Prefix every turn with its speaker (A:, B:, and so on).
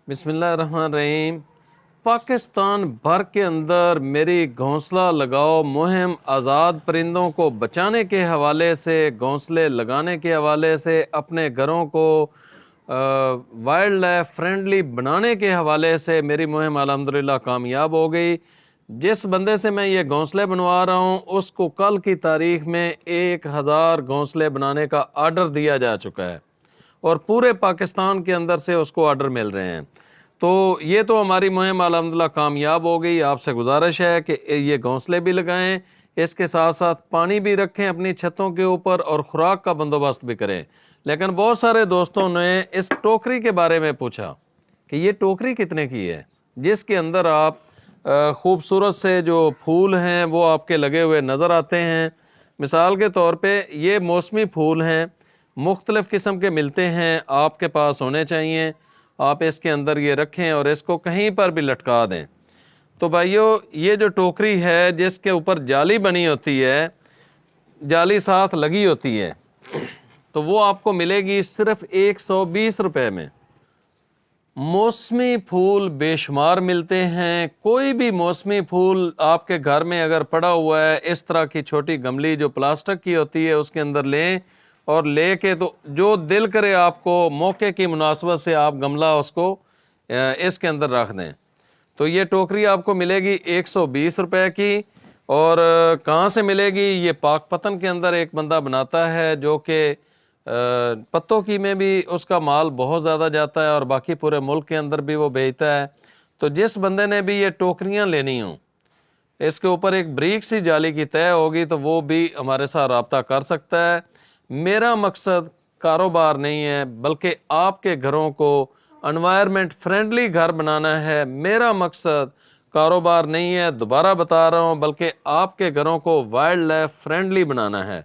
A: بسم اللہ الرحمن الرحیم۔ پاکستان بھر کے اندر میری گھونسلہ لگاؤ مہم آزاد پرندوں کو بچانے کے حوالے سے، گھونسلے لگانے کے حوالے سے، اپنے گھروں کو وائلڈ لائف فرینڈلی بنانے کے حوالے سے میری مہم الحمدللہ کامیاب ہو گئی۔ جس بندے سے میں یہ گھونسلے بنوا رہا ہوں اس کو کل کی تاریخ میں 1000 گھونسلے بنانے کا آرڈر دیا جا چکا ہے اور پورے پاکستان کے اندر سے اس کو آرڈر مل رہے ہیں۔ تو یہ تو ہماری مہم الحمدللہ کامیاب ہو گئی۔ آپ سے گزارش ہے کہ یہ گھونسلے بھی لگائیں، اس کے ساتھ ساتھ پانی بھی رکھیں اپنی چھتوں کے اوپر اور خوراک کا بندوبست بھی کریں۔ لیکن بہت سارے دوستوں نے اس ٹوکری کے بارے میں پوچھا کہ یہ ٹوکری کتنے کی ہے، جس کے اندر آپ خوبصورت سے جو پھول ہیں وہ آپ کے لگے ہوئے نظر آتے ہیں۔ مثال کے طور پہ یہ موسمی پھول ہیں، مختلف قسم کے ملتے ہیں، آپ کے پاس ہونے چاہیے۔ آپ اس کے اندر یہ رکھیں اور اس کو کہیں پر بھی لٹکا دیں۔ تو بھائیو، یہ جو ٹوکری ہے جس کے اوپر جالی بنی ہوتی ہے، جالی ساتھ لگی ہوتی ہے، تو وہ آپ کو ملے گی صرف 120 روپے میں۔ موسمی پھول بے شمار ملتے ہیں، کوئی بھی موسمی پھول آپ کے گھر میں اگر پڑا ہوا ہے، اس طرح کی چھوٹی گملی جو پلاسٹک کی ہوتی ہے اس کے اندر لیں اور لے کے تو جو دل کرے آپ کو موقع کی مناسبت سے آپ گملہ اس کو اس کے اندر رکھ دیں۔ تو یہ ٹوکری آپ کو ملے گی 120 روپے کی۔ اور کہاں سے ملے گی؟ یہ پاک پتن کے اندر ایک بندہ بناتا ہے جو کہ پتوں کی میں بھی اس کا مال بہت زیادہ جاتا ہے اور باقی پورے ملک کے اندر بھی وہ بیچتا ہے۔ تو جس بندے نے بھی یہ ٹوکریاں لینی ہوں، اس کے اوپر ایک بریک سی جالی کی طے ہوگی تو وہ بھی ہمارے ساتھ رابطہ کر سکتا ہے۔ میرا مقصد کاروبار نہیں ہے بلکہ آپ کے گھروں کو انوائرمنٹ فرینڈلی گھر بنانا ہے۔ میرا مقصد کاروبار نہیں ہے، دوبارہ بتا رہا ہوں، بلکہ آپ کے گھروں کو وائلڈ لائف فرینڈلی بنانا ہے۔